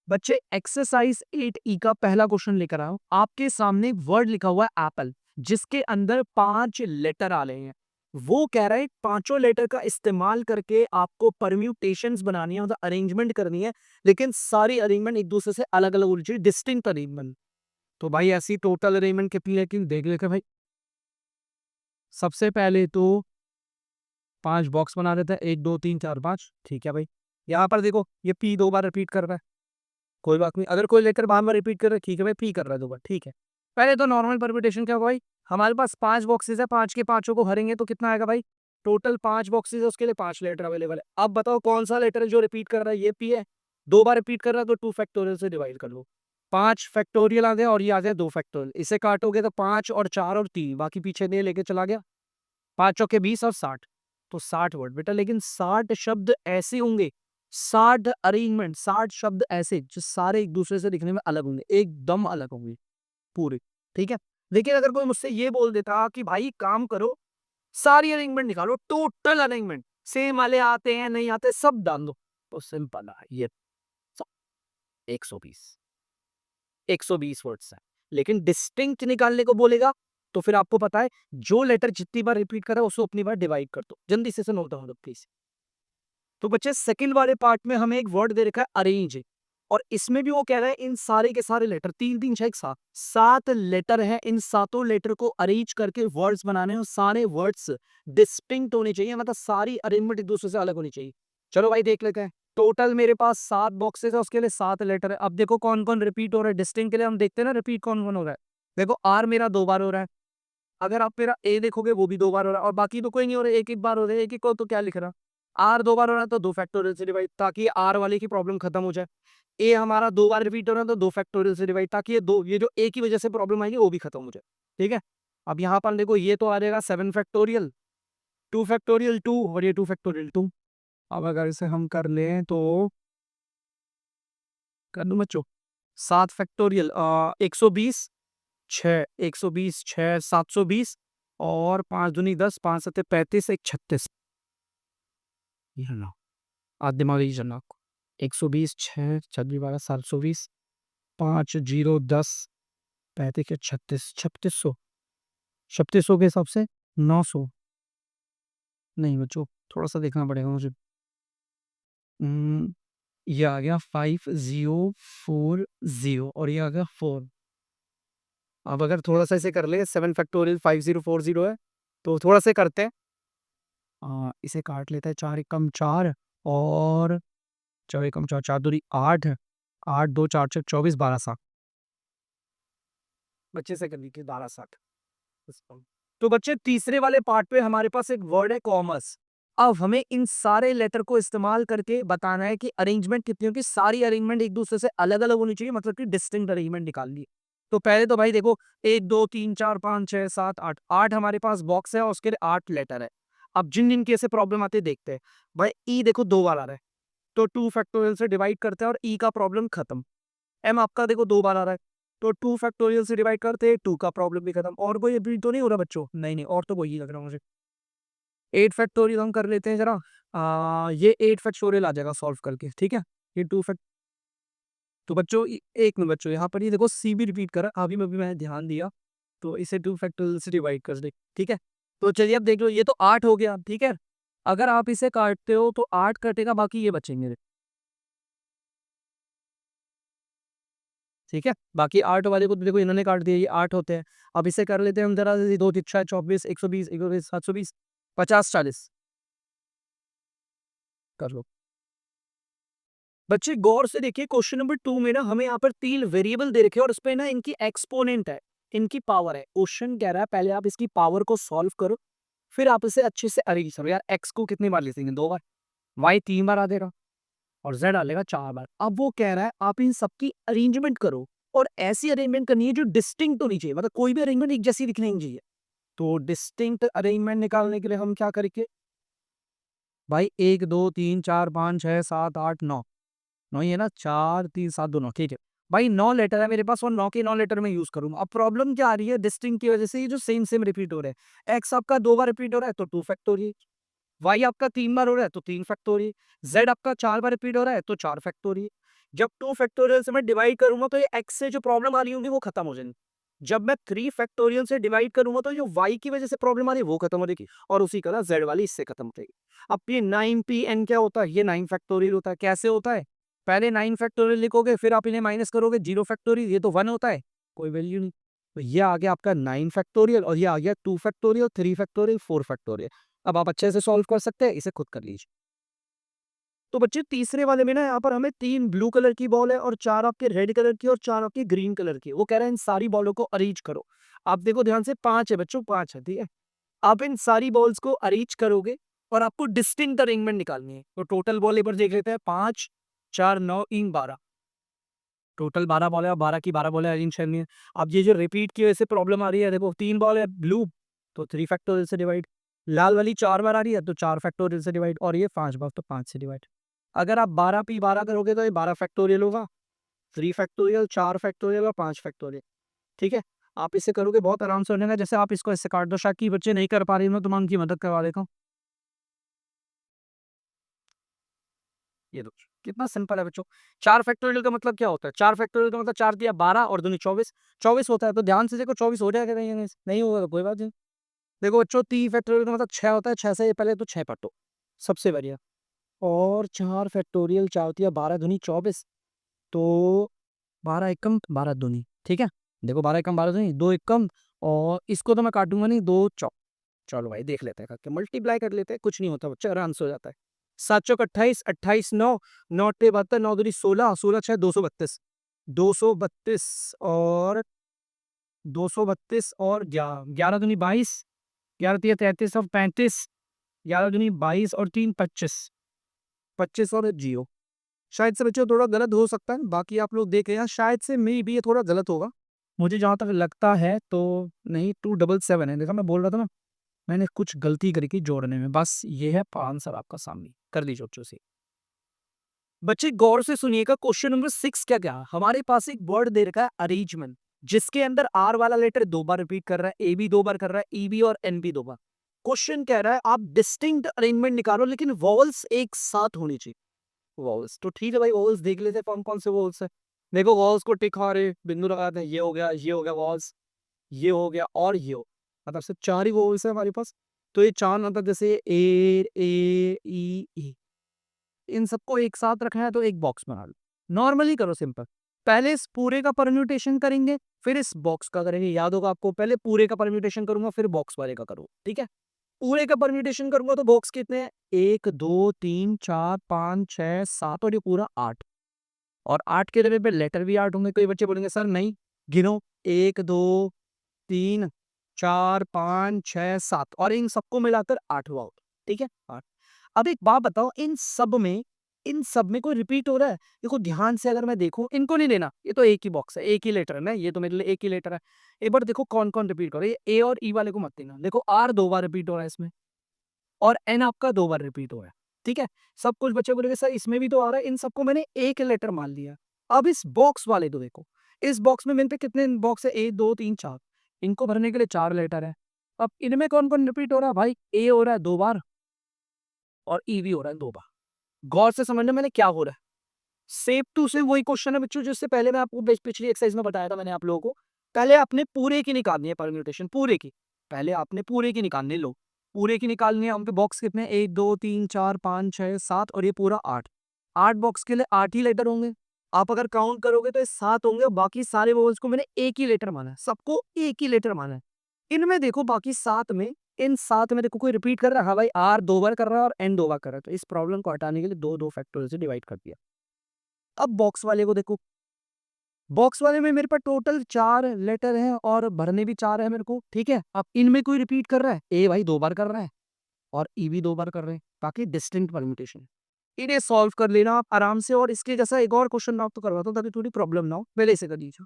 बच्चे exercise 8E का पहला क्वेश्चन लेकर आओ। आपके सामने एक वर्ड लिखा हुआ है एप्पल, जिसके अंदर 5 लेटर आ रहे हैं। वो कह रहा है पांचों लेटर का इस्तेमाल करके आपको परम्यूटेशंस बनानी है, मतलब अरेंजमेंट करनी है, लेकिन सारी अरेंजमेंट एक दूसरे से अलग अलग होनी चाहिए, डिस्टिंक्ट अरेंजमेंट। तो भाई ऐसी टोटल अरेंजमेंट कितनी है कि देख लेकर भाई। सबसे पहले तो 5 बॉक्स बना देते हैं, 1 2 3 4 5। ठीक है भाई। यहाँ पर देखो ये पी 2 बार रिपीट कर रहा है, कोई बात नहीं। अगर कोई लेटर बार-बार रिपीट कर रहा है, ठीक है भाई, पी कर रहा है 2 बार, ठीक है। पहले तो नॉर्मल परम्यूटेशन क्या होगा भाई, हमारे पास 5 बॉक्सेस है, 5 के पाँचों को भरेंगे तो कितना आएगा भाई? टोटल 5 बॉक्सेस है, उसके लिए 5 लेटर अवेलेबल है। अब बताओ कौन-सा लेटर है जो रिपीट कर रहा है? ये पी है। 2 बार रिपीट कर रहा है तो 2 फैक्टोरियल से डिवाइड कर लो। 5 फैक्टोरियल आ गया और ये आ गया 2 फैक्टोरियल। इसे काटोगे तो 5 और 4 और 3, बाकी पीछे नहीं लेके चला गया। 5 चौके 20 और 60, तो 60 वर्ड बेटा, लेकिन 60 शब्द ऐसे होंगे, 60 अरेंजमेंट, 60 शब्द ऐसे जो सारे एक दूसरे से दिखने में अलग होंगे, एकदम अलग होंगे पूरे। ठीक है। लेकिन अगर कोई मुझसे ये बोल देता कि भाई काम करो, सारी अरेंजमेंट निकालो, टोटल अरेंजमेंट, सेम वाले आते हैं नहीं आते सब डाल दो, तो सिंपल है ये। 120, 120 वर्ड्स है। लेकिन डिस्टिंक्ट निकालने को बोलेगा तो फिर आपको पता है, जो लेटर जितनी बार रिपीट कर रहा है उसको अपनी बार डिवाइड कर दो। जल्दी से नोट डाउन प्लीज। तो बच्चे सेकंड वाले पार्ट में हमें एक वर्ड दे रखा है अरेंज, और इसमें भी वो कह रहा है इन सारे के सारे लेटर, 3 3 6 7 7 लेटर है, इन सातों लेटर को अरेंज करके वर्ड्स बनाने हैं, और सारे वर्ड्स डिस्टिंक्ट होने चाहिए, मतलब सारी अरेंजमेंट एक दूसरे से अलग होनी चाहिए। चलो भाई देख लेते हैं। टोटल मेरे पास 7 बॉक्सेस है, उसके लिए 7 लेटर है। अब देखो कौन कौन रिपीट हो रहा है डिस्टिंक्ट के लिए, हम देखते हैं ना रिपीट कौन कौन हो रहा है। देखो आर मेरा 2 बार हो रहा है, अगर आप मेरा ए देखोगे वो भी 2 बार हो रहा है, और बाकी तो कोई नहीं हो रहा है, एक एक बार हो रहा है। एक एक को तो क्या लिख रहा, आर 2 बार हो रहा है तो 2 फैक्टोरियल से डिवाइड, ताकि आर वाले की प्रॉब्लम खत्म हो जाए। ए हमारा 2 बार रिपीट हो रहा है तो 2 फैक्टोरियल से डिवाइड, ताकि ये जो ए की वजह से प्रॉब्लम आएगी वो भी खत्म हो जाए। ठीक है। अब यहाँ पर देखो ये तो आ जाएगा 7 फैक्टोरियल, 2 फैक्टोरियल 2, और ये 2 फैक्टोरियल 2। अब अगर इसे हम कर लें तो कर दूं बच्चों, 7 फैक्टोरियल 120, 6 120, 6 720, और 5 दूनी 10, 5 सत्ते 35, 1 36। ये लो, आज दिमाग ही चलना आपको। 120, 6 छब्बीस 12 720, 5 0 10 35 के 36, 3600, 3600 के हिसाब से 900। नहीं बच्चों, थोड़ा सा देखना पड़ेगा मुझे। ये आ गया 5040, और ये आ गया 4। अब अगर थोड़ा सा इसे कर ले, 7 फैक्टोरियल 5040 है, तो थोड़ा सा करते हैं। इसे काट लेते हैं, 4 एकम 4, और 4 एकम 4, 4 दूनी 8, 8 2 4 6 24 12 7। बच्चे से कर लीजिए 12 7। तो बच्चे तीसरे वाले पार्ट पे हमारे पास एक वर्ड है कॉमर्स। अब हमें इन सारे लेटर को इस्तेमाल करके बताना है कि अरेंजमेंट कितनी होगी, सारी अरेंजमेंट एक दूसरे से अलग अलग होनी चाहिए, मतलब कि डिस्टिंक्ट अरेंजमेंट निकालनी है। तो पहले तो भाई देखो, 1 2 3 4 5 6 7 8, 8 हमारे पास बॉक्स है और उसके लिए 8 लेटर है। अब जिन जिन केस से प्रॉब्लम आती है देखते हैं। भाई ई देखो 2 बार आ रहा है, तो 2 फैक्टोरियल से डिवाइड करते हैं और ई का प्रॉब्लम खत्म। एम आपका देखो 2 बार आ रहा है, तो 2 फैक्टोरियल से डिवाइड करते हैं, 2 का प्रॉब्लम भी खत्म। और कोई अभी तो नहीं हो रहा बच्चों? नहीं नहीं, और तो वही लग रहा मुझे। 8 फैक्टोरियल हम कर लेते हैं जरा। ये 8 फैक्टोरियल आ जाएगा सॉल्व करके, ठीक है। ये 2 फैक्ट, तो बच्चों एक मिनट बच्चों, यहाँ पर ये देखो सी भी रिपीट करा, अभी मैंने ध्यान दिया, तो इसे 2 फैक्टोरियल से डिवाइड कर दे, ठीक है। तो चलिए अब देख लो, ये तो 8 हो गया, ठीक है। अगर आप इसे काटते हो तो 8 कटेगा, बाकी ये बचेंगे, ठीक है। बाकी 8 वाले को तो देखो इन्होंने काट दिया, ये 8 होते हैं। अब इसे कर लेते हैं हम जरा, 2 3 6 24 120 120 720 50 40 कर लो। बच्चे गौर से देखिए, क्वेश्चन नंबर 2 में ना हमें यहाँ पर 3 वेरिएबल दे रखे हैं, और इस पे ना इनकी एक्सपोनेंट है, इनकी पावर है। क्वेश्चन कह रहा है पहले आप इसकी पावर को सॉल्व करो, फिर आप इसे अच्छे से अरेंज करो। यार एक्स को कितनी बार लिखेंगे? 2 बार। वाई 3 बार आ देगा, और जेड आ लेगा 4 बार। अब वो कह रहा है आप इन सबकी अरेंजमेंट करो, और ऐसी अरेंजमेंट करनी है जो डिस्टिंक्ट होनी चाहिए, मतलब कोई भी अरेंजमेंट एक जैसी दिखनी नहीं चाहिए। तो डिस्टिंक्ट अरेंजमेंट निकालने के लिए हम क्या करेंगे भाई? 1 2 3 4 5 6 7 8 9, 9 ही है ना, 4 3 7 2 9, ठीक है भाई। 9 लेटर है मेरे पास, और 9 के 9 लेटर में यूज करूंगा। अब प्रॉब्लम क्या आ रही है? डिस्टिंक्ट की वजह से ये जो सेम सेम रिपीट हो रहे हैं। एक्स आपका 2 बार रिपीट हो रहा है तो 2 फैक्टोरियल, वाई आपका 3 बार हो रहा है तो 3 फैक्टोरियल, जेड आपका 4 बार रिपीट हो रहा है तो 4 फैक्टोरियल। जब 2 फैक्टोरियल से मैं डिवाइड करूंगा तो ये x से जो प्रॉब्लम आ रही होंगी वो खत्म हो जाएंगी। जब मैं 3 फैक्टोरियल से डिवाइड करूंगा तो जो y की वजह से प्रॉब्लम आ रही है वो खत्म हो जाएगी, और उसी तरह z वाली इससे खत्म हो जाएगी। अब ये 9pn क्या होता है? ये 9 फैक्टोरियल होता है। कैसे होता है? पहले 9 फैक्टोरियल लिखोगे, फिर आप इन्हें माइनस करोगे, 0 फैक्टोरियल, ये तो 1 होता है, कोई वैल्यू नहीं। तो ये आ गया आपका 9 फैक्टोरियल, और ये आ गया 2 फैक्टोरियल, 3 फैक्टोरियल, 4 फैक्टोरियल। अब आप अच्छे से सॉल्व कर सकते हैं, इसे खुद कर लीजिए। तो बच्चे तीसरे वाले में ना यहाँ पर हमें 3 ब्लू कलर की बॉल है और 4 आपके रेड कलर की और 4 आपकी ग्रीन कलर की। वो कह रहा है इन सारी बॉलों को अरेंज करो। आप देखो ध्यान से, 5 है बच्चों, 5 है, ठीक है। आप इन सारी बॉल्स को अरेंज करोगे और आपको डिस्टिंक्ट अरेंजमेंट निकालनी है। तो टोटल बॉल एक बार देख लेते हैं, 5 4 9 3 12। टोटल 12 बॉल है और 12 की 12 बॉलें अरेंज करनी है। अब ये जो रिपीट की वजह से प्रॉब्लम आ रही है, देखो 3 बॉल है ब्लू, तो 3 फैक्टोरियल से डिवाइड। लाल वाली 4 बार आ रही है तो 4 फैक्टोरियल से डिवाइड, और ये 5 बार तो 5 से डिवाइड। अगर आप 12 पी 12 करोगे तो ये 12 फैक्टोरियल होगा, 3 फैक्टोरियल, 4 फैक्टोरियल और 5 फैक्टोरियल। ठीक है, आप इसे करोगे बहुत आराम से हो जाएगा। जैसे आप इसको ऐसे काट दो, शायद कि बच्चे नहीं कर पा रहे हो तो मैं उनकी मदद करवा देता हूँ। ये दो, कितना सिंपल है बच्चों। 4 फैक्टोरियल का मतलब क्या होता है? 4 फैक्टोरियल का मतलब 4 दिया 12 और दूनी 24, 24 होता है। तो ध्यान से देखो 24 हो जाएगा, नहीं नहीं होगा तो कोई बात नहीं। देखो बच्चों, 3 फैक्टोरियल का मतलब 6 होता है, 6 से पहले तो 6 काटो, सबसे बढ़िया। और 4 फैक्टोरियल 4 दिया 12 दूनी 24, तो 12 एकम 12 दूनी, ठीक है। देखो 12 एकम 12 दूनी 2 एकम, और इसको तो मैं काटूंगा नहीं, 2 चौक। चलो भाई देख लेते हैं करके, मल्टीप्लाई कर लेते हैं, कुछ नहीं होता बच्चा, आराम से हो जाता है। 7 चौक 28, 28 9, 9 अट्ठे 72, 9 दूनी 16, 16 6 232, 232 और 232 और 11 दूनी 22, 11 तिया 33 और 35, 11 दूनी 22 और 3 25, 25 और 0। शायद से बच्चों थोड़ा गलत हो सकता है, बाकी आप लोग देख रहे हैं, शायद से मे भी ये थोड़ा गलत होगा, मुझे जहाँ तक लगता है। तो नहीं, 277 है, देखा मैं बोल रहा था ना, मैंने कुछ गलती करी थी जोड़ने में। बस ये है आंसर आपका सामने, कर लीजिए बच्चों से। बच्चे गौर से सुनिएगा, क्वेश्चन नंबर 6 क्या क्या हमारे पास एक वर्ड दे रखा है अरेंजमेंट, जिसके अंदर आर वाला लेटर 2 बार रिपीट कर रहा है, ए भी 2 बार कर रहा है, ई भी और एन भी 2 बार। क्वेश्चन कह रहा है आप डिस्टिंक्ट अरेंजमेंट निकालो, लेकिन वॉवल्स एक साथ होनी चाहिए। वॉवल्स तो ठीक है भाई, वॉवल्स देख लेते हैं कौन कौन से वॉवल्स है। देखो वॉवल्स को टिक आ रहे, बिंदु लगाते हैं, ये हो गया, ये हो गया वॉवल्स, ये हो गया और ये हो, मतलब सिर्फ 4 ही वॉवल्स है हमारे पास। तो ये 4 मतलब जैसे ए ई, इन सबको एक साथ रखना है तो एक बॉक्स बना लो। नॉर्मली करो, सिंपल। पहले इस पूरे का परम्यूटेशन करेंगे, फिर इस बॉक्स का करेंगे। याद होगा आपको, पहले पूरे का परम्यूटेशन करूंगा फिर बॉक्स वाले का करो, ठीक है। पूरे का परम्यूटेशन करूंगा तो बॉक्स कितने हैं? 1 2 3 4 5 6 7 और ये पूरा 8। और 8 के जगह पे लेटर भी 8 होंगे। कई बच्चे बोलेंगे सर नहीं, गिनो, 1 2 3 4 5 6 7 और इन सबको मिलाकर 8 हुआ होगा, ठीक है, 8। अब एक बात बताओ, इन सब में कोई रिपीट हो रहा है? देखो ध्यान से अगर मैं देखूं, इनको नहीं लेना, ये तो एक ही बॉक्स है, एक ही लेटर है ना, ये तो मेरे लिए एक ही लेटर है। एक बार देखो कौन कौन रिपीट कर रहा है, ये ए और ई वाले को मत देना। देखो आर 2 बार रिपीट हो रहा है इसमें, और एन आपका 2 बार रिपीट हो रहा है, ठीक है। सब कुछ बच्चे बोलेंगे सर इसमें भी तो आ रहा है, इन सबको मैंने एक लेटर मान लिया। अब इस बॉक्स वाले को देखो, इस बॉक्स में मेरे पे कितने बॉक्स है? 1 2 3 4, इनको भरने के लिए 4 लेटर है। अब इनमें कौन कौन रिपीट हो रहा है भाई? ए हो रहा है 2 बार, और ई भी हो रहा है 2 बार। गौर से समझना मैंने क्या हो रहा है। सेम टू सेम वही क्वेश्चन है बच्चों, जिससे पहले मैं आपको पिछली एक्सरसाइज में बताया था मैंने आप लोगों को। पहले आपने पूरे की निकालनी है परम्यूटेशन, पूरे की। पहले आपने पूरे की निकालनी, लो पूरे की निकालनी है। हम पे बॉक्स कितने? 1 2 3 4 5 6 7 और ये पूरा 8। 8 बॉक्स के लिए 8 ही लेटर होंगे। आप अगर काउंट करोगे तो ये 7 होंगे, और बाकी सारे वोवल्स को मैंने एक ही लेटर माना है, सबको एक ही लेटर माना है। इनमें देखो बाकी 7 में, इन 7 में देखो कोई रिपीट कर रहा है? हाँ भाई, आर 2 बार कर रहा है और एन 2 बार कर रहा है। तो इस प्रॉब्लम को हटाने के लिए 2 2 फैक्टोरियल से डिवाइड कर दिया। अब बॉक्स वाले को देखो, बॉक्स वाले में मेरे पास टोटल 4 लेटर हैं और भरने भी 4 है मेरे को, ठीक है। अब इनमें कोई रिपीट कर रहा है? ए भाई 2 बार कर रहा है, और ई भी 2 बार कर रहे हैं, बाकी डिस्टिंक्ट परम्यूटेशन। इन्हें सॉल्व कर लेना आप आराम से, और इसके जैसा एक और क्वेश्चन मैं आपको करवाता हूँ ताकि थोड़ी प्रॉब्लम ना हो। पहले इसे कर लीजिए।